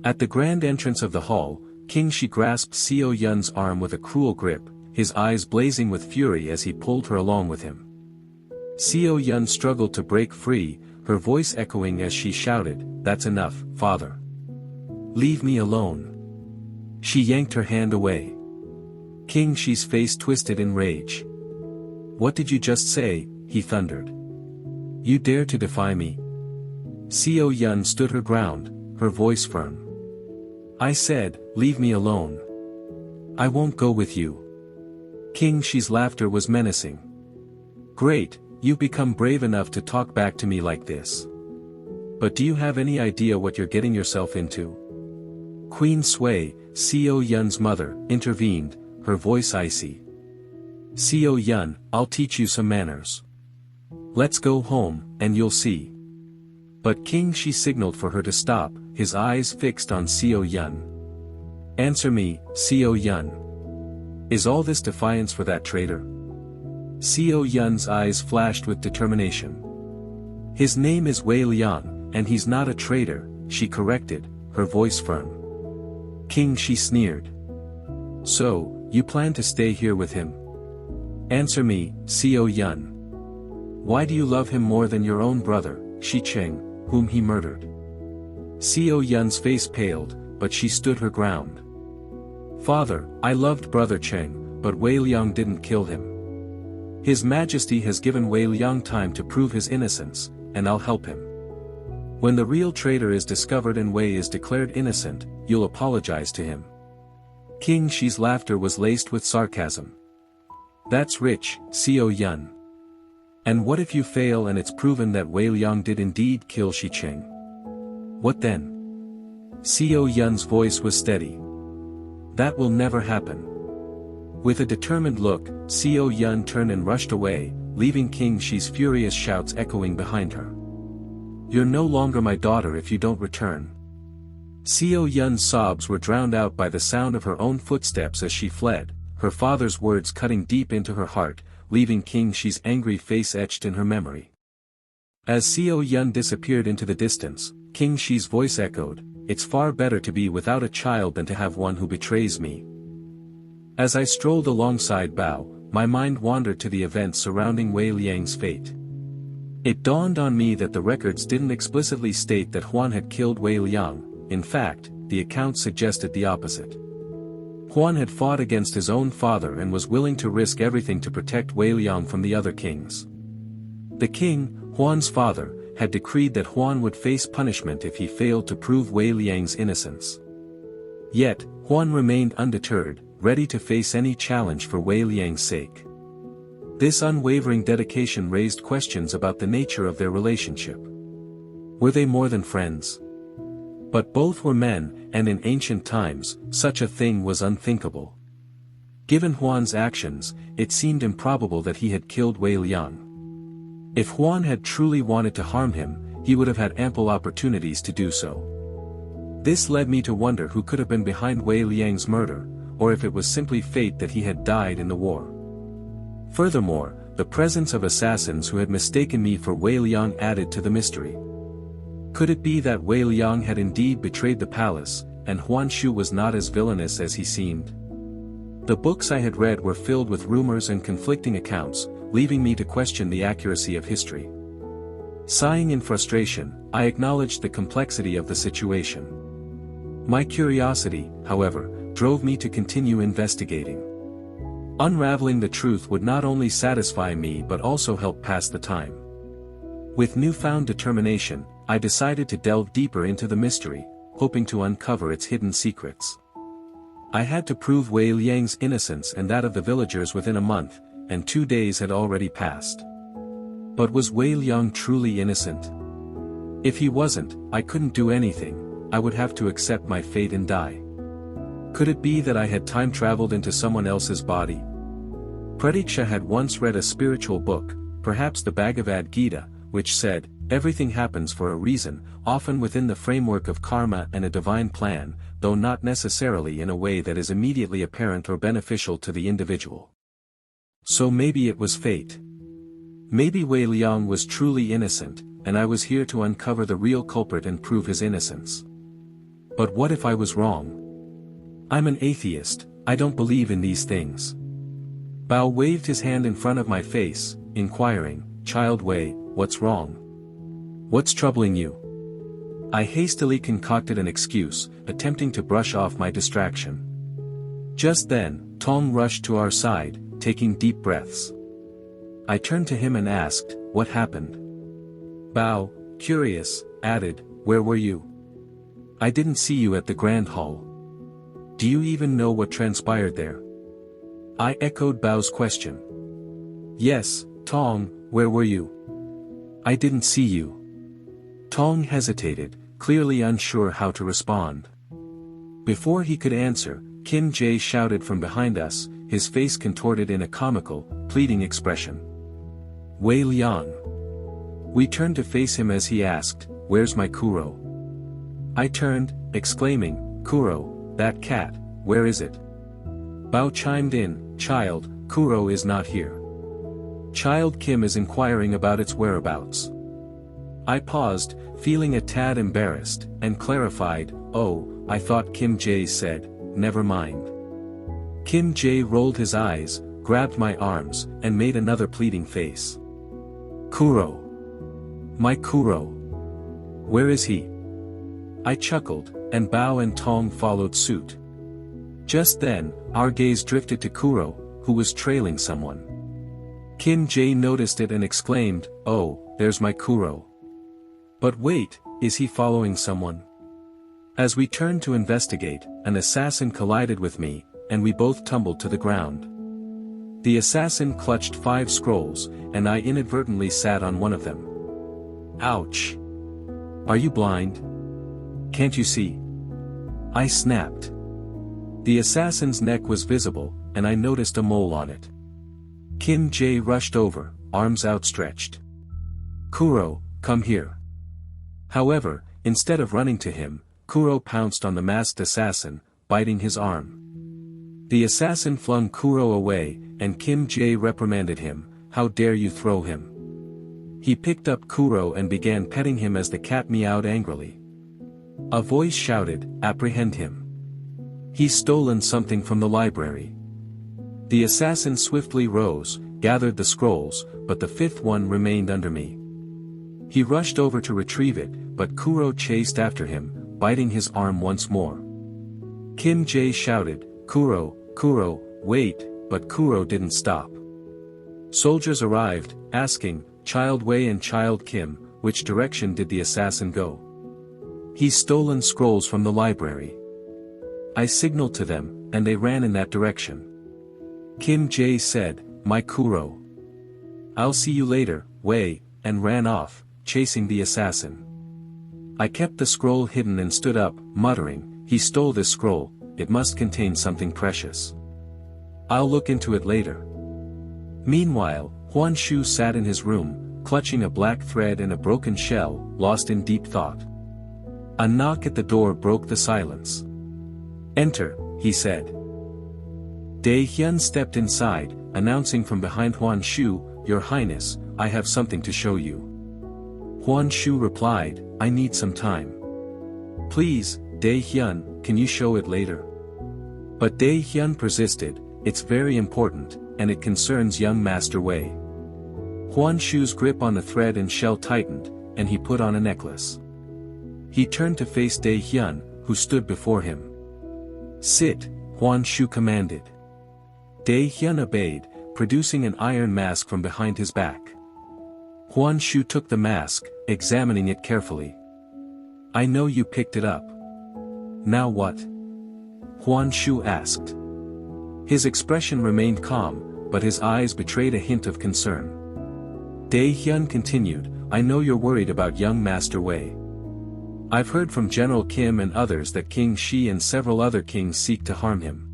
At the grand entrance of the hall, King Shi grasped Xiao Yun's arm with a cruel grip, his eyes blazing with fury as he pulled her along with him. Xiao Yun struggled to break free, her voice echoing as she shouted, "That's enough, father. Leave me alone." She yanked her hand away. King Shi's face twisted in rage. "What did you just say?" he thundered. "You dare to defy me?" Xiao Yun stood her ground, her voice firm. "I said, leave me alone. I won't go with you." King Shi's laughter was menacing. "Great, you've become brave enough to talk back to me like this. But do you have any idea what you're getting yourself into?" Queen Sui, Xiao Yun's mother, intervened, her voice icy. "Xiao Yun, I'll teach you some manners. Let's go home, and you'll see." But King Shi signaled for her to stop, his eyes fixed on Xiao Yun. "Answer me, Xiao Yun. Is all this defiance for that traitor?" Xiao Yun's eyes flashed with determination. "His name is Wei Liang, and he's not a traitor," she corrected, her voice firm. King Shi sneered. "So, you plan to stay here with him? Answer me, Xiao Yun. Why do you love him more than your own brother, Shi Cheng, whom he murdered?" Xiao Yun's face paled, but she stood her ground. "Father, I loved brother Cheng, but Wei Liang didn't kill him. His Majesty has given Wei Liang time to prove his innocence, and I'll help him. When the real traitor is discovered and Wei is declared innocent, you'll apologize to him." King Shi's laughter was laced with sarcasm. "That's rich, Xiao Yun. And what if you fail and it's proven that Wei Liang did indeed kill Shi Cheng? What then?" Xiao Yun's voice was steady. "That will never happen." With a determined look, Xiao Yun turned and rushed away, leaving King Shi's furious shouts echoing behind her. "You're no longer my daughter if you don't return." Xiao Yun's sobs were drowned out by the sound of her own footsteps as she fled, her father's words cutting deep into her heart, leaving King Shi's angry face etched in her memory. As Xiao Yun disappeared into the distance, King Shi's voice echoed, "It's far better to be without a child than to have one who betrays me." As I strolled alongside Bao, my mind wandered to the events surrounding Wei Liang's fate. It dawned on me that the records didn't explicitly state that Huan had killed Wei Liang. In fact, the accounts suggested the opposite. Huan had fought against his own father and was willing to risk everything to protect Wei Liang from the other kings. The king, Huan's father, had decreed that Huan would face punishment if he failed to prove Wei Liang's innocence. Yet, Huan remained undeterred, ready to face any challenge for Wei Liang's sake. This unwavering dedication raised questions about the nature of their relationship. Were they more than friends? But both were men, and in ancient times, such a thing was unthinkable. Given Huan's actions, it seemed improbable that he had killed Wei Liang. If Huan had truly wanted to harm him, he would have had ample opportunities to do so. This led me to wonder who could have been behind Wei Liang's murder, or if it was simply fate that he had died in the war. Furthermore, the presence of assassins who had mistaken me for Wei Liang added to the mystery. Could it be that Wei Liang had indeed betrayed the palace, and Huan Shu was not as villainous as he seemed? The books I had read were filled with rumors and conflicting accounts, leaving me to question the accuracy of history. Sighing in frustration, I acknowledged the complexity of the situation. My curiosity, however, drove me to continue investigating. Unraveling the truth would not only satisfy me but also help pass the time. With newfound determination, I decided to delve deeper into the mystery, hoping to uncover its hidden secrets. I had to prove Wei Liang's innocence and that of the villagers within a month, and 2 days had already passed. But was Wei Liang truly innocent? If he wasn't, I couldn't do anything, I would have to accept my fate and die. Could it be that I had time traveled into someone else's body? Prediksha had once read a spiritual book, perhaps the Bhagavad Gita, which said, "Everything happens for a reason, often within the framework of karma and a divine plan, though not necessarily in a way that is immediately apparent or beneficial to the individual." So maybe it was fate. Maybe Wei Liang was truly innocent, and I was here to uncover the real culprit and prove his innocence. But what if I was wrong? I'm an atheist, I don't believe in these things. Bao waved his hand in front of my face, inquiring, Child Wei, what's wrong? What's troubling you? I hastily concocted an excuse, attempting to brush off my distraction. Just then, Tong rushed to our side, taking deep breaths. I turned to him and asked, what happened? Bao, curious, added, where were you? I didn't see you at the Grand Hall. Do you even know what transpired there? I echoed Bao's question. Yes, Tong, where were you? I didn't see you. Tong hesitated, clearly unsure how to respond. Before he could answer, Kim Jae shouted from behind us, his face contorted in a comical, pleading expression. Wei Liang. We turned to face him as he asked, where's my Kuro? I turned, exclaiming, Kuro, that cat, where is it? Bao chimed in, child, Kuro is not here. Child Kim is inquiring about its whereabouts. I paused, feeling a tad embarrassed, and clarified, oh, I thought Kim Jae said, never mind. Kim Jae rolled his eyes, grabbed my arms, and made another pleading face. Kuro. My Kuro. Where is he? I chuckled, and Bao and Tong followed suit. Just then, our gaze drifted to Kuro, who was trailing someone. Kim Jae noticed it and exclaimed, oh, there's my Kuro. But wait, is he following someone? As we turned to investigate, an assassin collided with me, and we both tumbled to the ground. The assassin clutched 5 scrolls, and I inadvertently sat on one of them. Ouch! Are you blind? Can't you see? I snapped. The assassin's neck was visible, and I noticed a mole on it. Kim Jae rushed over, arms outstretched. Kuro, come here. However, instead of running to him, Kuro pounced on the masked assassin, biting his arm. The assassin flung Kuro away, and Kim Jae reprimanded him, how dare you throw him? He picked up Kuro and began petting him as the cat meowed angrily. A voice shouted, apprehend him. He's stolen something from the library. The assassin swiftly rose, gathered the scrolls, but the 5th one remained under me. He rushed over to retrieve it, but Kuro chased after him, biting his arm once more. Kim Jae shouted, Kuro, Kuro, wait, but Kuro didn't stop. Soldiers arrived, asking, Child Wei and Child Kim, which direction did the assassin go? He's stolen scrolls from the library. I signaled to them, and they ran in that direction. Kim Jae said, my Kuro. I'll see you later, Wei, and ran off, chasing the assassin. I kept the scroll hidden and stood up, muttering, he stole this scroll, it must contain something precious. I'll look into it later. Meanwhile, Huan Shu sat in his room, clutching a black thread and a broken shell, lost in deep thought. A knock at the door broke the silence. Enter, he said. Dae-hyun stepped inside, announcing from behind Huan Shu, Your Highness, I have something to show you. Huan Shu replied, I need some time. Please, Dae-hyun, can you show it later? But Dae-hyun persisted, it's very important, and it concerns young Master Wei. Huan Shu's grip on the thread and shell tightened, and he put on a necklace. He turned to face Dae-hyun, who stood before him. Sit, Huan Shu commanded. Dae-hyun obeyed, producing an iron mask from behind his back. Huan Shu took the mask, examining it carefully. I know you picked it up. Now what? Huan Shu asked. His expression remained calm, but his eyes betrayed a hint of concern. Dae-hyun continued, I know you're worried about young Master Wei. I've heard from General Kim and others that King Shi and several other kings seek to harm him.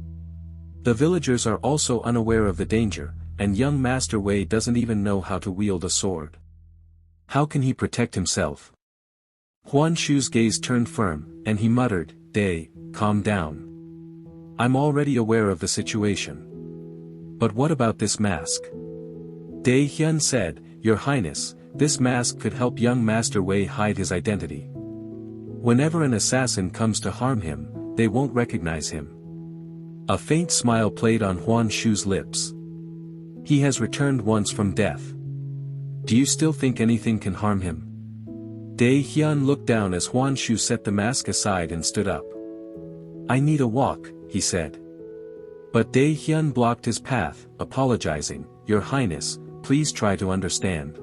The villagers are also unaware of the danger, and young Master Wei doesn't even know how to wield a sword. How can he protect himself? Huan Shu's gaze turned firm, and he muttered, Dae, calm down. I'm already aware of the situation. But what about this mask? Dae-hyun said, Your Highness, this mask could help young Master Wei hide his identity. Whenever an assassin comes to harm him, they won't recognize him. A faint smile played on Huan Shu's lips. He has returned once from death. Do you still think anything can harm him? Dai Hyun looked down as Huan Shu set the mask aside and stood up. I need a walk, he said. But Dai Hyun blocked his path, apologizing, Your Highness, please try to understand.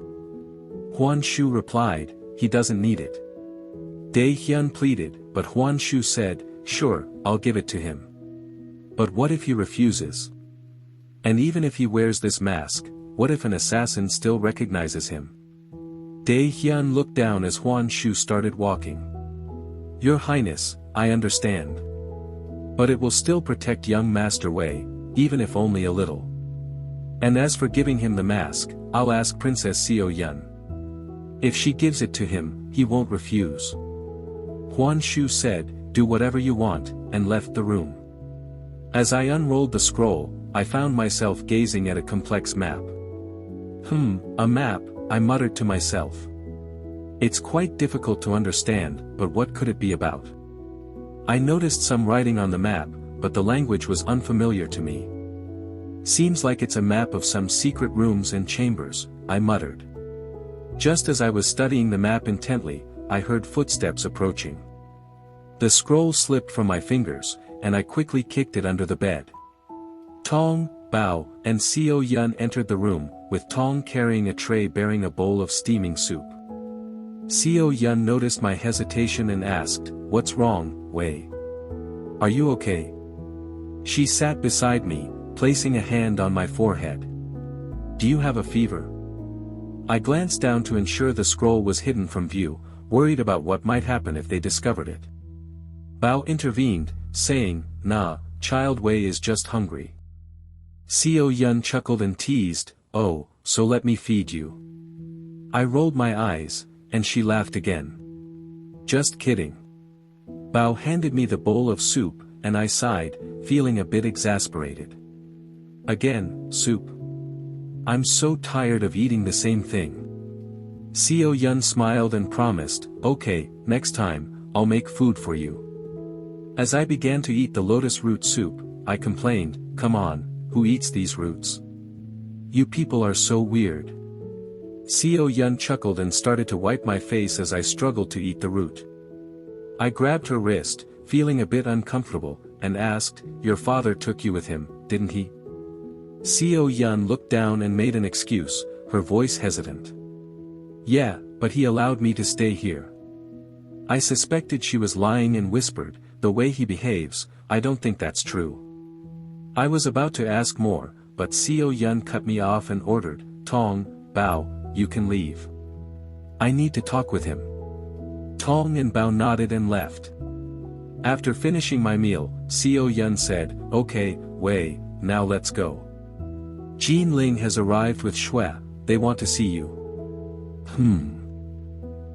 Huan Shu replied, he doesn't need it. Dai Hyun pleaded, but Huan Shu said, sure, I'll give it to him. But what if he refuses? And even if he wears this mask, what if an assassin still recognizes him? Dai Hyun looked down as Huan Shu started walking. Your Highness, I understand. But it will still protect young Master Wei, even if only a little. And as for giving him the mask, I'll ask Princess Seo Yun. If she gives it to him, he won't refuse. Huan Shu said, do whatever you want, and left the room. As I unrolled the scroll, I found myself gazing at a complex map. A map, I muttered to myself. It's quite difficult to understand, but what could it be about? I noticed some writing on the map, but the language was unfamiliar to me. Seems like it's a map of some secret rooms and chambers, I muttered. Just as I was studying the map intently, I heard footsteps approaching. The scroll slipped from my fingers, and I quickly kicked it under the bed. Tong, Bao, and Seo Yun entered the room, with Tong carrying a tray bearing a bowl of steaming soup. Seo Yun noticed my hesitation and asked, what's wrong, Wei? Are you okay? She sat beside me, placing a hand on my forehead. Do you have a fever? I glanced down to ensure the scroll was hidden from view, worried about what might happen if they discovered it. Bao intervened, saying, nah, child Wei is just hungry. Seo Yun chuckled and teased, oh, so let me feed you. I rolled my eyes, and she laughed again. Just kidding. Bao handed me the bowl of soup, and I sighed, feeling a bit exasperated. Again, soup. I'm so tired of eating the same thing. Seo Yun smiled and promised, okay, next time, I'll make food for you. As I began to eat the lotus root soup, I complained, come on, who eats these roots? You people are so weird. Seo Yun chuckled and started to wipe my face as I struggled to eat the root. I grabbed her wrist, feeling a bit uncomfortable, and asked, your father took you with him, didn't he? Seo Yun looked down and made an excuse, her voice hesitant. Yeah, but he allowed me to stay here. I suspected she was lying and whispered, the way he behaves, I don't think that's true. I was about to ask more, but Seo Yun cut me off and ordered, Tong, Bao, you can leave. I need to talk with him. Tong and Bao nodded and left. After finishing my meal, Seo Yun said, okay, Wei, now let's go. Jin Ling has arrived with Xue, they want to see you.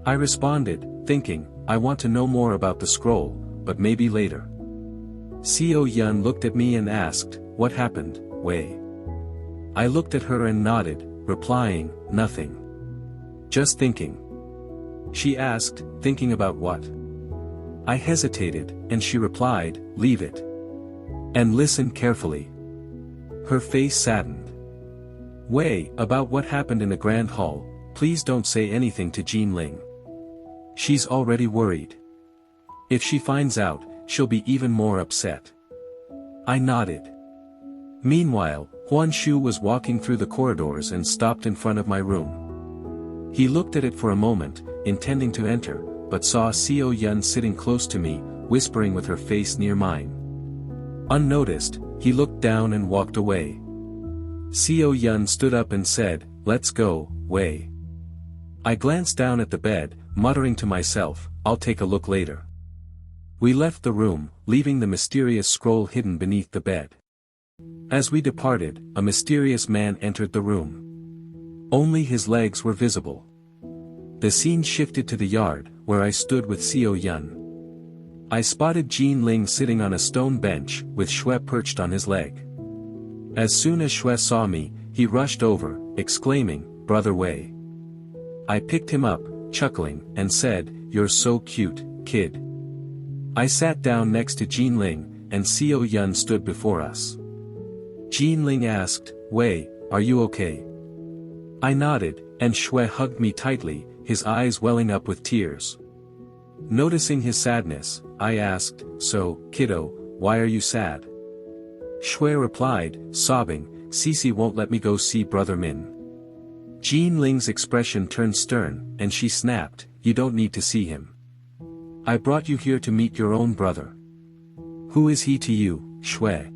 I responded, thinking, I want to know more about the scroll, but maybe later. Seo Yun looked at me and asked, what happened, Wei? I looked at her and nodded, replying, nothing. Just thinking. She asked, thinking about what? I hesitated, and she replied, leave it. And listen carefully. Her face saddened. Wei, about what happened in the Grand Hall, please don't say anything to Jin Ling. She's already worried. If she finds out, she'll be even more upset. I nodded. Meanwhile, Huan Shu was walking through the corridors and stopped in front of my room. He looked at it for a moment, intending to enter, but saw Seo Yun sitting close to me, whispering with her face near mine. Unnoticed, he looked down and walked away. Seo Yun stood up and said, let's go, Wei. I glanced down at the bed, muttering to myself, I'll take a look later. We left the room, leaving the mysterious scroll hidden beneath the bed. As we departed, a mysterious man entered the room. Only his legs were visible. The scene shifted to the yard, where I stood with Seo Yun. I spotted Jin Ling sitting on a stone bench, with Xue perched on his leg. As soon as Xue saw me, he rushed over, exclaiming, Brother Wei. I picked him up, chuckling, and said, you're so cute, kid. I sat down next to Jinling, and Xiao Yun stood before us. Jinling asked, Wei, are you okay? I nodded, and Shui hugged me tightly, his eyes welling up with tears. Noticing his sadness, I asked, So, kiddo, why are you sad? Shui replied, sobbing, Sisi won't let me go see Brother Min. Jinling's expression turned stern, and she snapped, You don't need to see him. I brought you here to meet your own brother. Who is he to you, Shui?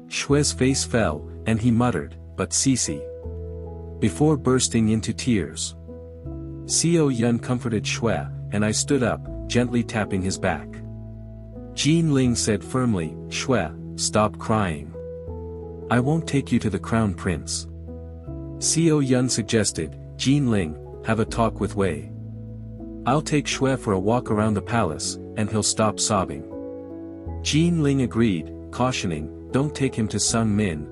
Shui's face fell, and he muttered, But Sisi. Before bursting into tears. Xiao Yun comforted Shui, and I stood up, gently tapping his back. Jinling said firmly, Shui, stop crying. I won't take you to the crown prince. Xiao Yun suggested, Jinling, have a talk with Wei. I'll take Shui for a walk around the palace, and he'll stop sobbing. Jinling agreed, cautioning, Don't take him to Sung Min,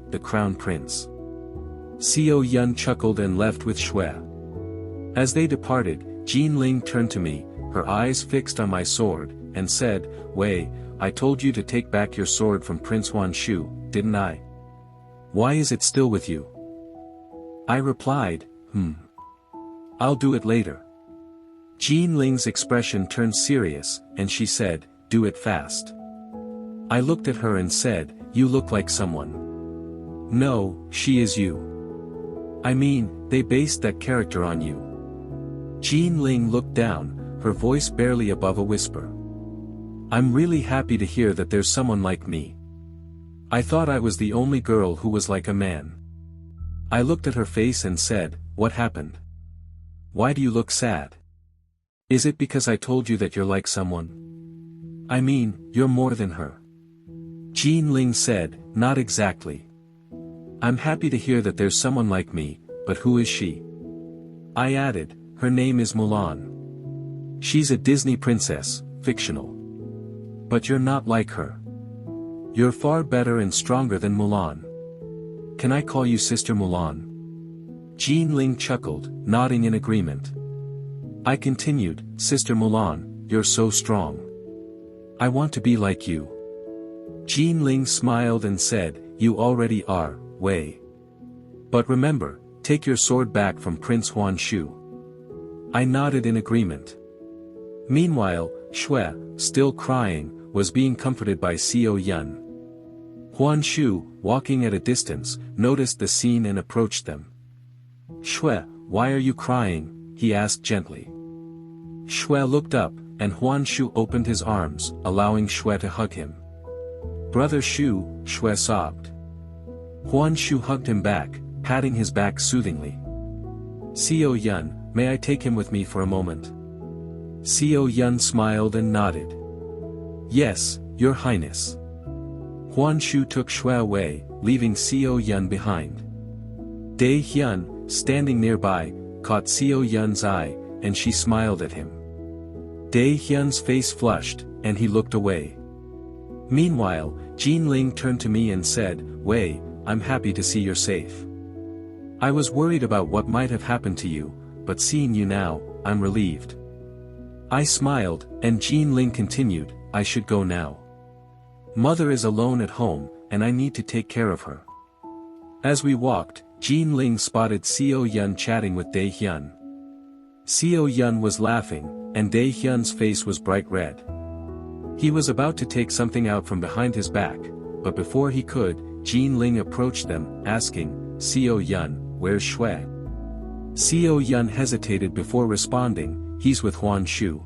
the crown prince. Xiao Yun chuckled and left with Shui. As they departed, Jinling turned to me, her eyes fixed on my sword, and said, Wei, I told you to take back your sword from Prince Huan Shu, didn't I? Why is it still with you? I replied, I'll do it later. Jinling's expression turned serious, and she said, Do it fast. I looked at her and said, You look like someone. No, she is you. They based that character on you. Jinling looked down, her voice barely above a whisper. I'm really happy to hear that there's someone like me. I thought I was the only girl who was like a man. I looked at her face and said, What happened? Why do you look sad? Is it because I told you that you're like someone? You're more than her. Jinling said, Not exactly. I'm happy to hear that there's someone like me, but who is she? I added, Her name is Mulan. She's a Disney princess, fictional. But you're not like her. You're far better and stronger than Mulan. Can I call you Sister Mulan? Jinling chuckled, nodding in agreement. I continued, Sister Mulan, you're so strong. I want to be like you. Jinling smiled and said, You already are, Wei. But remember, take your sword back from Prince Huan Shu. I nodded in agreement. Meanwhile, Shui, still crying, was being comforted by Xiao Yun. Huan Shu, walking at a distance, noticed the scene and approached them. Shui, why are you crying? He asked gently. Shui looked up, and Huan Shu opened his arms, allowing Shui to hug him. Brother Shu, Shui sobbed. Huan Shu hugged him back, patting his back soothingly. Xiao Yun, may I take him with me for a moment? Xiao Yun smiled and nodded. Yes, Your Highness. Huan Shu took Shui away, leaving Xiao Yun behind. Dai Hyun, standing nearby, caught Xiao Yun's eye, and she smiled at him. Dai Hyun's face flushed, and he looked away. Meanwhile, Jinling turned to me and said, Wei, I'm happy to see you're safe. I was worried about what might have happened to you, but seeing you now, I'm relieved. I smiled, and Jinling continued, I should go now. Mother is alone at home, and I need to take care of her. As we walked, Jinling spotted Xiao Yun chatting with Dai Hyun. Xiao Yun was laughing, and Dai Hyun's face was bright red. He was about to take something out from behind his back, but before he could, Jinling approached them, asking, Xiao Yun, where's Shui? Xiao Yun hesitated before responding, he's with Huan Shu.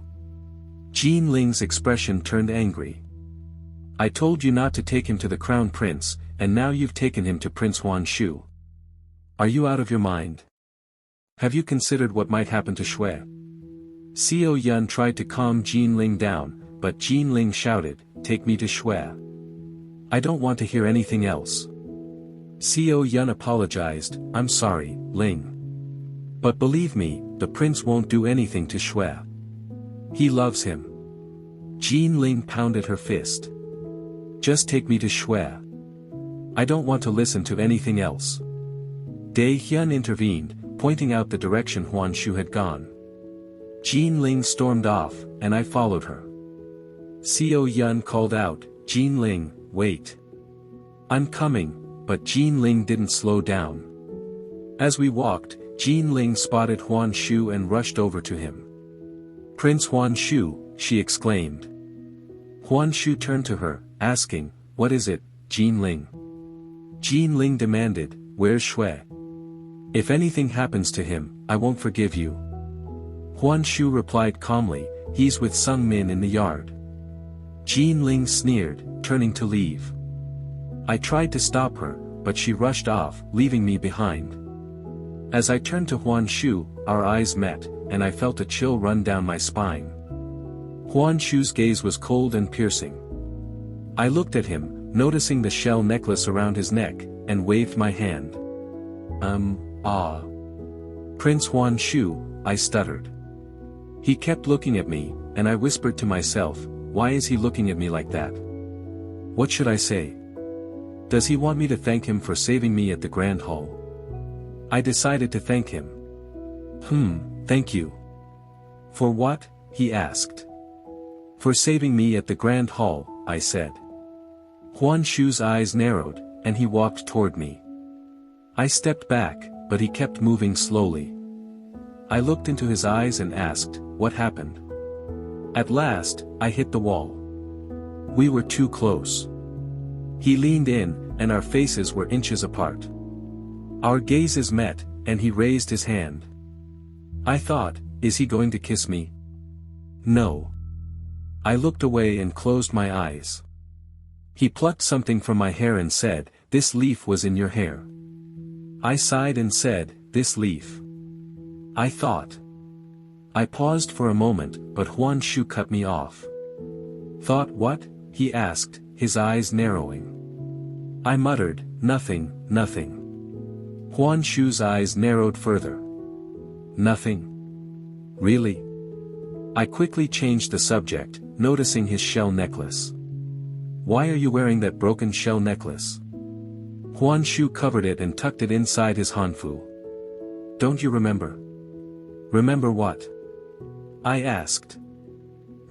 Jinling's expression turned angry. I told you not to take him to the crown prince, and now you've taken him to Prince Huan Shu. Are you out of your mind? Have you considered what might happen to Shui? Xiao Yun tried to calm Jinling down, but Jinling shouted, Take me to Shui. I don't want to hear anything else. Xiao Yun apologized, I'm sorry, Ling. But believe me, the prince won't do anything to Shui. He loves him. Jinling pounded her fist. Just take me to Shui. I don't want to listen to anything else. Dai Hyun intervened, pointing out the direction Huan Shu had gone. Jean Ling stormed off, and I followed her. Xiao Yun called out, "Jean Ling, wait. I'm coming," but Jean Ling didn't slow down. As we walked, Jean Ling spotted Huan Shu and rushed over to him. "Prince Huan Shu," she exclaimed. Huan Shu turned to her, asking, "What is it, Jean Ling?" Jean Ling demanded, "Where's Shui? If anything happens to him, I won't forgive you." Huan Shu replied calmly, "He's with Sung Min in the yard." Jean Ling sneered, turning to leave. I tried to stop her, but she rushed off, leaving me behind. As I turned to Huan Shu, our eyes met, and I felt a chill run down my spine. Huan Shu's gaze was cold and piercing. I looked at him, noticing the shell necklace around his neck, and waved my hand. Prince Huan Shu," I stuttered. He kept looking at me, and I whispered to myself, "Why is he looking at me like that? What should I say? Does he want me to thank him for saving me at the Grand Hall?" I decided to thank him. Thank you." "For what?" he asked. "For saving me at the Grand Hall," I said. Huan Shu's eyes narrowed, and he walked toward me. I stepped back, but he kept moving slowly. I looked into his eyes and asked, "What happened?" At last, I hit the wall. We were too close. He leaned in, and our faces were inches apart. Our gazes met, and he raised his hand. I thought, is he going to kiss me? No. I looked away and closed my eyes. He plucked something from my hair and said, "This leaf was in your hair." I sighed and said, "This leaf." I thought. I paused for a moment, but Huan Shu cut me off. "Thought what?" he asked, his eyes narrowing. I muttered, "Nothing, nothing." Huan Shu's eyes narrowed further. "Nothing? Really?" I quickly changed the subject, noticing his shell necklace. "Why are you wearing that broken shell necklace?" Huan Shu covered it and tucked it inside his hanfu. "Don't you remember?" "Remember what?" I asked.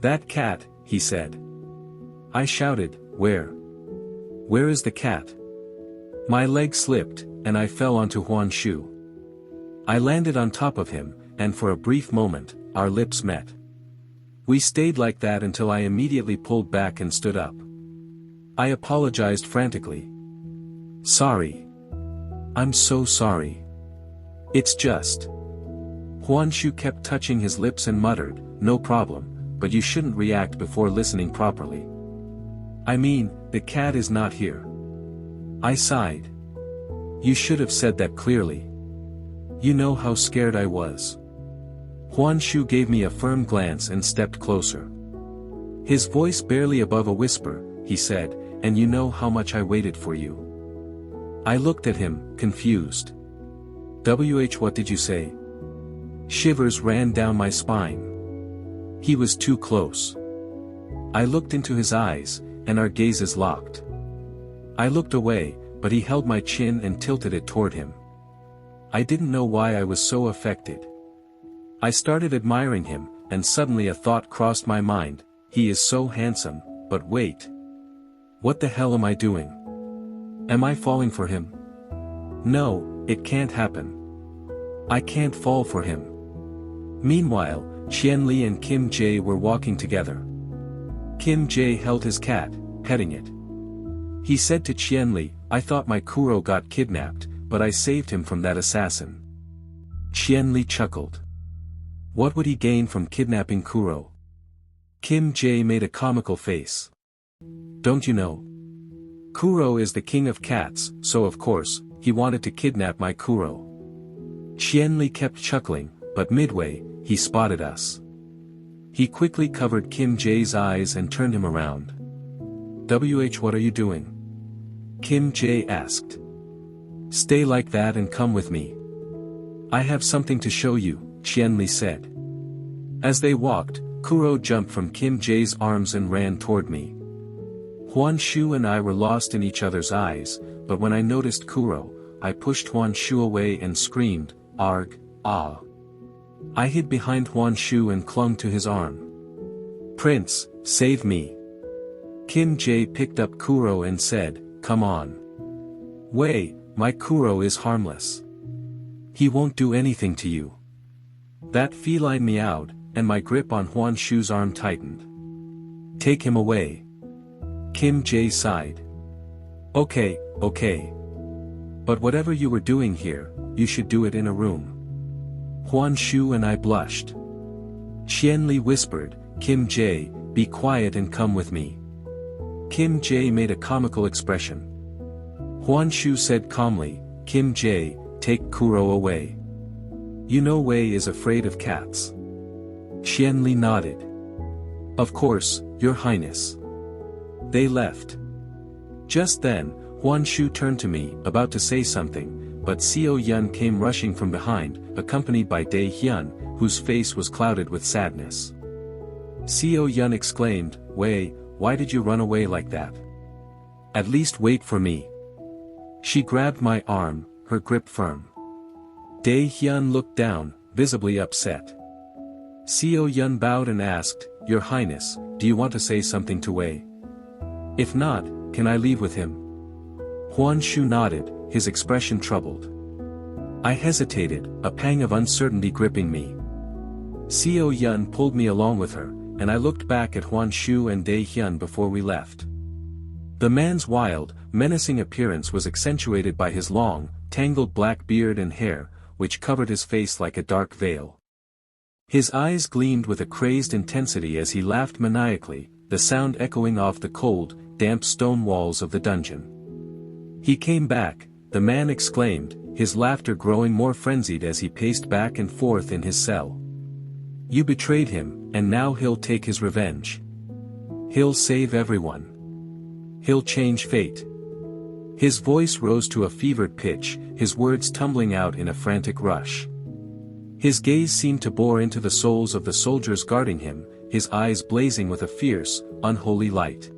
"That cat," he said. I shouted, "Where? Where is the cat?" My leg slipped, and I fell onto Huan Shu. I landed on top of him, and for a brief moment, our lips met. We stayed like that until I immediately pulled back and stood up. I apologized frantically. "Sorry. I'm so sorry. It's just..." Huan Shu kept touching his lips and muttered, "No problem, but you shouldn't react before listening properly. I mean, the cat is not here." I sighed. "You should have said that clearly. You know how scared I was." Huan Shu gave me a firm glance and stepped closer. His voice barely above a whisper, he said, "And you know how much I waited for you." I looked at him, confused. What did you say?" Shivers ran down my spine. He was too close. I looked into his eyes, and our gazes locked. I looked away, but he held my chin and tilted it toward him. I didn't know why I was so affected. I started admiring him, and suddenly a thought crossed my mind, he is so handsome, but wait. What the hell am I doing? Am I falling for him? No, it can't happen. I can't fall for him. Meanwhile, Qianli and Kim Jae were walking together. Kim Jae held his cat, petting it. He said to Qianli, "I thought my Kuro got kidnapped, but I saved him from that assassin." Qianli chuckled. What would he gain from kidnapping Kuro? Kim Jae made a comical face. Don't you know? Kuro is the king of cats, so of course, he wanted to kidnap my Kuro. Qianli kept chuckling, but midway, he spotted us. He quickly covered Kim Jae's eyes and turned him around. What are you doing? Kim Jae asked. Stay like that and come with me. I have something to show you, Qianli said. As they walked, Kuro jumped from Kim Jae's arms and ran toward me. Huan Shu and I were lost in each other's eyes, but when I noticed Kuro, I pushed Huan Shu away and screamed, "Arg, ah." I hid behind Huan Shu and clung to his arm. "Prince, save me." Kim Jae picked up Kuro and said, "Come on. Wei, my Kuro is harmless. He won't do anything to you." That feline meowed, and my grip on Huan Shu's arm tightened. "Take him away." Kim Jae sighed. Okay. But whatever you were doing here, you should do it in a room." Huan Shu and I blushed. Qianli whispered, "Kim Jae, be quiet and come with me." Kim Jae made a comical expression. Huan Shu said calmly, "Kim Jae, take Kuro away. You know Wei is afraid of cats." Qianli nodded. "Of course, Your Highness." They left. Just then, Huan Shu turned to me, about to say something, but Xiao Yun came rushing from behind, accompanied by Dai Hyun, whose face was clouded with sadness. Xiao Yun exclaimed, "Wei, why did you run away like that? At least wait for me." She grabbed my arm, her grip firm. Dai Hyun looked down, visibly upset. Xiao Yun bowed and asked, "Your Highness, do you want to say something to Wei? If not, can I leave with him?" Huan Shu nodded, his expression troubled. I hesitated, a pang of uncertainty gripping me. Xiao Yun pulled me along with her, and I looked back at Huan Shu and Dai Hyun before we left. The man's wild, menacing appearance was accentuated by his long, tangled black beard and hair, which covered his face like a dark veil. His eyes gleamed with a crazed intensity as he laughed maniacally, the sound echoing off the cold, damp stone walls of the dungeon. "He came back," the man exclaimed, his laughter growing more frenzied as he paced back and forth in his cell. "You betrayed him, and now he'll take his revenge. He'll save everyone. He'll change fate." His voice rose to a fevered pitch, his words tumbling out in a frantic rush. His gaze seemed to bore into the souls of the soldiers guarding him, his eyes blazing with a fierce, unholy light.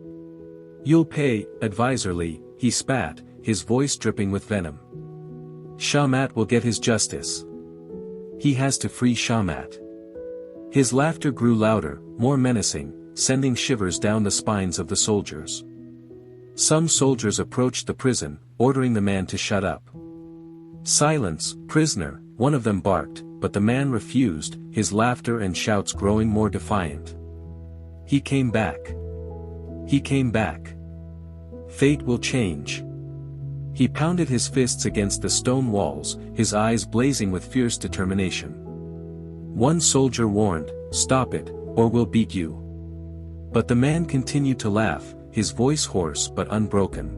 "You'll pay, Advisor Li," he spat, his voice dripping with venom. "Shamat will get his justice. He has to free Shamat." His laughter grew louder, more menacing, sending shivers down the spines of the soldiers. Some soldiers approached the prison, ordering the man to shut up. "Silence, prisoner," one of them barked, but the man refused, his laughter and shouts growing more defiant. "He came back. He came back. Fate will change." He pounded his fists against the stone walls, his eyes blazing with fierce determination. One soldier warned, "Stop it, or we'll beat you." But the man continued to laugh, his voice hoarse but unbroken.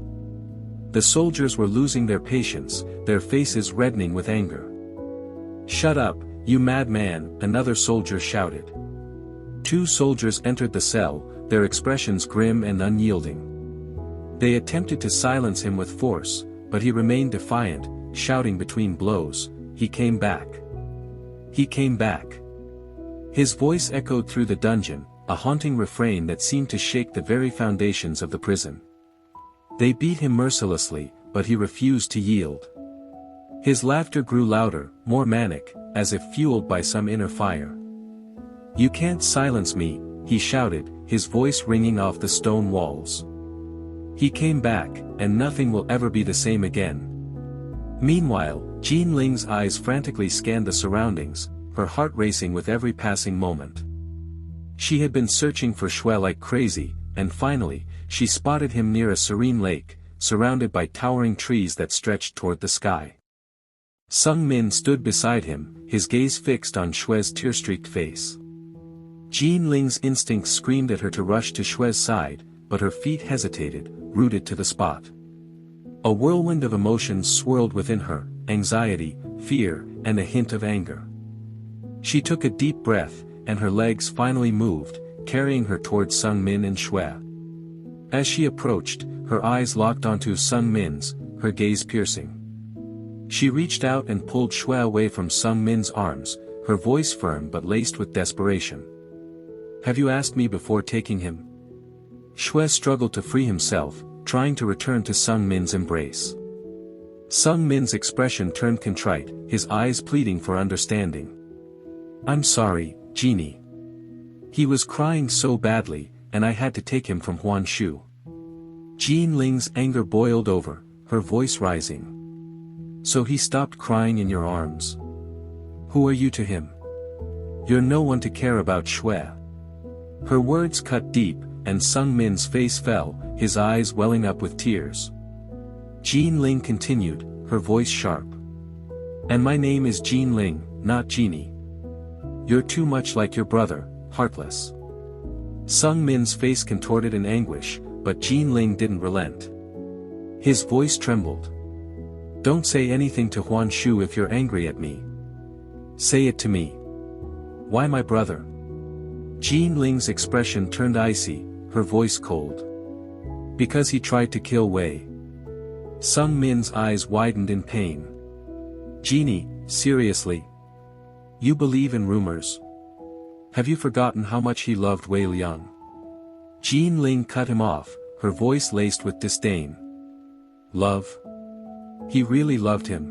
The soldiers were losing their patience, their faces reddening with anger. "Shut up, you madman," another soldier shouted. Two soldiers entered the cell, their expressions grim and unyielding. They attempted to silence him with force, but he remained defiant, shouting between blows, "He came back. He came back." His voice echoed through the dungeon, a haunting refrain that seemed to shake the very foundations of the prison. They beat him mercilessly, but he refused to yield. His laughter grew louder, more manic, as if fueled by some inner fire. "You can't silence me," he shouted, his voice ringing off the stone walls. "He came back, and nothing will ever be the same again." Meanwhile, Jean Ling's eyes frantically scanned the surroundings, her heart racing with every passing moment. She had been searching for Shui like crazy, and finally, she spotted him near a serene lake, surrounded by towering trees that stretched toward the sky. Sung Min stood beside him, his gaze fixed on Shui's tear-streaked face. Jean Ling's instincts screamed at her to rush to Shui's side, but her feet hesitated, rooted to the spot. A whirlwind of emotions swirled within her, anxiety, fear, and a hint of anger. She took a deep breath, and her legs finally moved, carrying her towards Sung Min and Shui. As she approached, her eyes locked onto Sung Min's, her gaze piercing. She reached out and pulled Shui away from Sung Min's arms, her voice firm but laced with desperation. "Have you asked me before taking him?" Shui struggled to free himself, trying to return to Sung Min's embrace. Sung Min's expression turned contrite, his eyes pleading for understanding. I'm sorry, Genie. He was crying so badly, and I had to take him from Huan Shu. Jean Ling's anger boiled over, her voice rising. So he stopped crying in your arms. Who are you to him? You're no one to care about Shui. Her words cut deep, and Sung Min's face fell, his eyes welling up with tears. Jean Ling continued, her voice sharp. And my name is Jean Ling, not Genie. You're too much like your brother, heartless. Sung Min's face contorted in anguish, but Jean Ling didn't relent. His voice trembled. Don't say anything to Huan Shu if you're angry at me. Say it to me. Why my brother? Jean Ling's expression turned icy, her voice cold. Because he tried to kill Wei. Sung Min's eyes widened in pain. Genie, seriously? You believe in rumors? Have you forgotten how much he loved Wei Liang? Jean Ling cut him off, her voice laced with disdain. Love? He really loved him.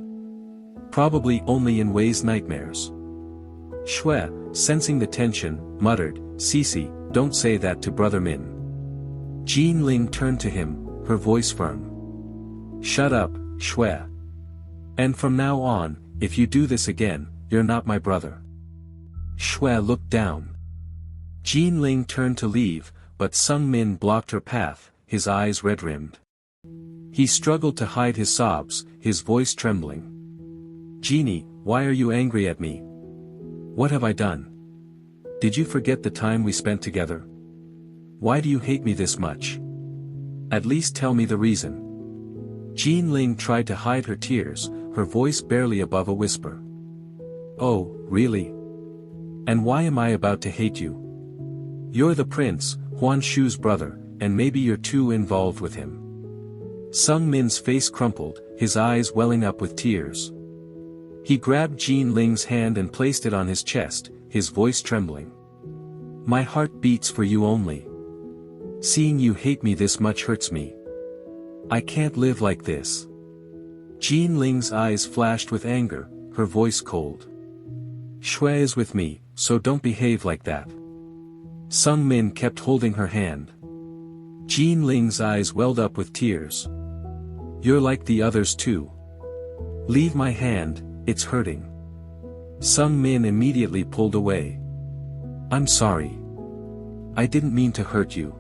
Probably only in Wei's nightmares. Shui, sensing the tension, muttered, Sisi, don't say that to Brother Min. Jean Ling turned to him, her voice firm. Shut up, Shui. And from now on, if you do this again, you're not my brother. Shui looked down. Jean Ling turned to leave, but Sung Min blocked her path, his eyes red-rimmed. He struggled to hide his sobs, his voice trembling. Genie, why are you angry at me? What have I done? Did you forget the time we spent together? Why do you hate me this much? At least tell me the reason. Jean Ling tried to hide her tears, her voice barely above a whisper. Oh, really? And why am I about to hate you? You're the prince, Huan Shu's brother, and maybe you're too involved with him. Sung Min's face crumpled, his eyes welling up with tears. He grabbed Jean Ling's hand and placed it on his chest, his voice trembling. My heart beats for you only. Seeing you hate me this much hurts me. I can't live like this. Jean Ling's eyes flashed with anger, her voice cold. Shui is with me, so don't behave like that. Sung Min kept holding her hand. Jean Ling's eyes welled up with tears. You're like the others too. Leave my hand, it's hurting. Sung Min immediately pulled away. I'm sorry. I didn't mean to hurt you.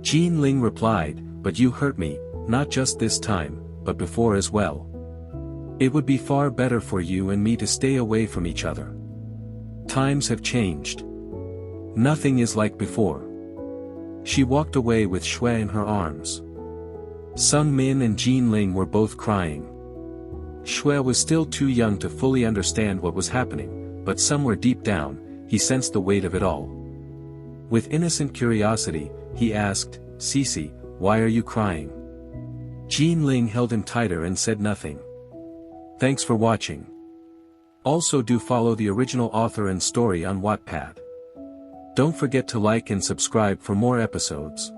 Jean Ling replied, but you hurt me, not just this time, but before as well. It would be far better for you and me to stay away from each other. Times have changed. Nothing is like before. She walked away with Shui in her arms. Sung Min and Jean Ling were both crying. Shui was still too young to fully understand what was happening, but somewhere deep down, he sensed the weight of it all. With innocent curiosity, he asked, Sisi, why are you crying? Jean Ling held him tighter and said nothing. Thanks for watching. Also do follow the original author and story on Wattpad. Don't forget to like and subscribe for more episodes.